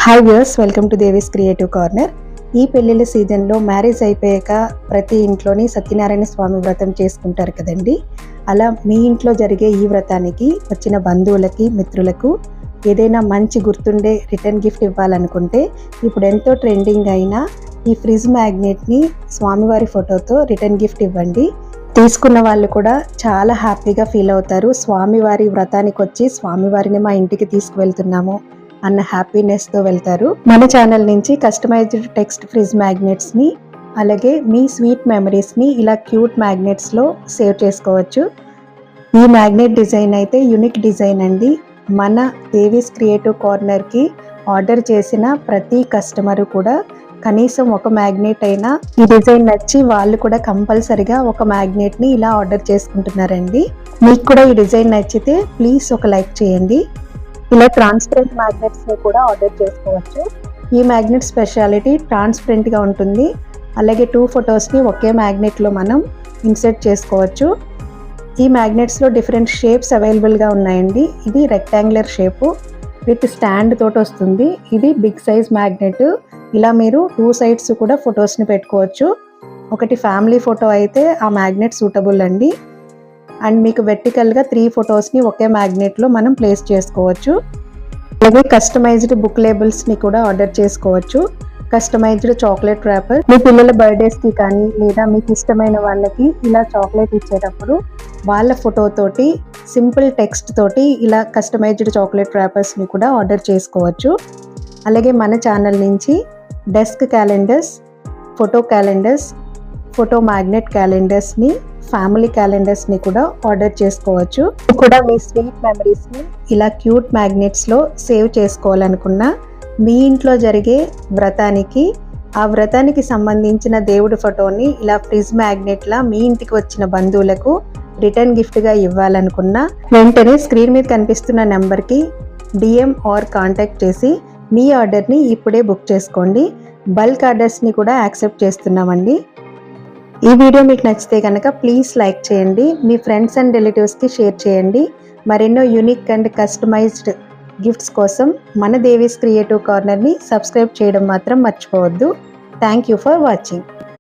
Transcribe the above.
Hi viewers, welcome to Devi's creative corner. ఈ పెళ్ళిళ్ళ సీజన్లో మ్యారేజ్ అయిపోయాక ప్రతి ఇంట్లోని సత్యనారాయణ స్వామి వ్రతం చేసుకుంటారు కదండి. అలా మీ ఇంట్లో జరిగే ఈ వ్రతానికి వచ్చిన బంధువులకి, మిత్రులకు ఏదైనా మంచి గుర్తుండే రిటర్న్ గిఫ్ట్ ఇవ్వాలనుకుంటే ఇప్పుడు ఎంతో ట్రెండింగ్ అయిన ఈ ఫ్రిడ్జ్ మ్యాగ్నెట్ని స్వామివారి ఫోటోతో రిటర్న్ గిఫ్ట్ ఇవ్వండి. తీసుకున్న వాళ్ళు కూడా చాలా హ్యాపీగా ఫీల్ అవుతారు. స్వామివారి వ్రతానికి వచ్చి స్వామివారిని మా ఇంటికి తీసుకువెళ్తున్నాము అన్న హ్యాపీనెస్తో వెళ్తారు. మన ఛానల్ నుంచి కస్టమైజ్డ్ టెక్స్ట్ ఫ్రిడ్జ్ మ్యాగ్నెట్స్ని, అలాగే మీ స్వీట్ మెమరీస్ని ఇలా క్యూట్ మ్యాగ్నెట్స్లో సేవ్ చేసుకోవచ్చు. ఈ మ్యాగ్నెట్ డిజైన్ అయితే యూనిక్ డిజైన్ అండి. మన దేవీస్ క్రియేటివ్ కార్నర్కి ఆర్డర్ చేసిన ప్రతి కస్టమరు కూడా కనీసం ఒక మ్యాగ్నెట్ అయినా ఈ డిజైన్ నచ్చి వాళ్ళు కూడా కంపల్సరిగా ఒక మ్యాగ్నెట్ని ఇలా ఆర్డర్ చేసుకుంటున్నారండి. మీకు కూడా ఈ డిజైన్ నచ్చితే ప్లీజ్ ఒక లైక్ చేయండి. ఇలా ట్రాన్స్పరెంట్ మ్యాగ్నెట్స్ని కూడా ఆర్డర్ చేసుకోవచ్చు. ఈ మ్యాగ్నెట్ స్పెషాలిటీ ట్రాన్స్పరెంట్గా ఉంటుంది. అలాగే 2 ఫొటోస్ని ఒకే మ్యాగ్నెట్లో మనం ఇన్సర్ట్ చేసుకోవచ్చు. ఈ మ్యాగ్నెట్స్లో డిఫరెంట్ షేప్స్ అవైలబుల్గా ఉన్నాయండి. ఇది రెక్టాంగులర్ షేపు విత్ స్టాండ్ తోటి వస్తుంది. ఇది బిగ్ సైజ్ మ్యాగ్నెట్. ఇలా మీరు 2 సైడ్స్ కూడా ఫొటోస్ని పెట్టుకోవచ్చు. ఒకటి ఫ్యామిలీ ఫోటో అయితే ఆ మ్యాగ్నెట్ సూటబుల్ అండి. అండ్ మీకు వెర్టికల్గా 3 ఫొటోస్ని ఒకే మ్యాగ్నెట్లో మనం ప్లేస్ చేసుకోవచ్చు. అలాగే కస్టమైజ్డ్ బుక్ లేబుల్స్ని కూడా ఆర్డర్ చేసుకోవచ్చు. కస్టమైజ్డ్ చాక్లెట్ ర్యాపర్, మీ పిల్లల బర్త్డేస్కి కానీ లేదా మీకు ఇష్టమైన వాళ్ళకి ఇలా చాక్లెట్ ఇచ్చేటప్పుడు వాళ్ళ ఫోటోతోటి సింపుల్ టెక్స్ట్ తోటి ఇలా కస్టమైజ్డ్ చాక్లెట్ ర్యాపర్స్ని కూడా ఆర్డర్ చేసుకోవచ్చు. అలాగే మన ఛానల్ నుంచి desk calendars, photo calendars, photo magnet క్యాలెండర్స్ని, ఫ్యామిలీ క్యాలెండర్స్ని కూడా ఆర్డర్ చేసుకోవచ్చు. కూడా మీ స్వీట్ మెమరీస్ని ఇలా క్యూట్ మ్యాగ్నెట్స్లో సేవ్ చేసుకోవాలనుకున్నా, మీ ఇంట్లో జరిగే వ్రతానికి ఆ వ్రతానికి సంబంధించిన దేవుడి ఫోటోని ఇలా ఫ్రిడ్జ్ మ్యాగ్నెట్లా మీ ఇంటికి వచ్చిన బంధువులకు రిటర్న్ గిఫ్ట్గా ఇవ్వాలనుకున్నా వెంటనే స్క్రీన్ మీద కనిపిస్తున్న నెంబర్కి DM ఆర్ కాంటాక్ట్ చేసి మీ ఆర్డర్ని ఇప్పుడే బుక్ చేసుకోండి. బల్క్ ఆర్డర్స్ని కూడా యాక్సెప్ట్ చేస్తున్నామండి. ఈ వీడియో మీకు నచ్చితే కనుక ప్లీజ్ లైక్ చేయండి. మీ ఫ్రెండ్స్ అండ్ రిలేటివ్స్కి షేర్ చేయండి. మరెన్నో యూనిక్ అండ్ కస్టమైజ్డ్ గిఫ్ట్స్ కోసం మన దేవీస్ క్రియేటివ్ కార్నర్ని సబ్స్క్రైబ్ చేయడం మాత్రం మర్చిపోవద్దు. Thank you for watching.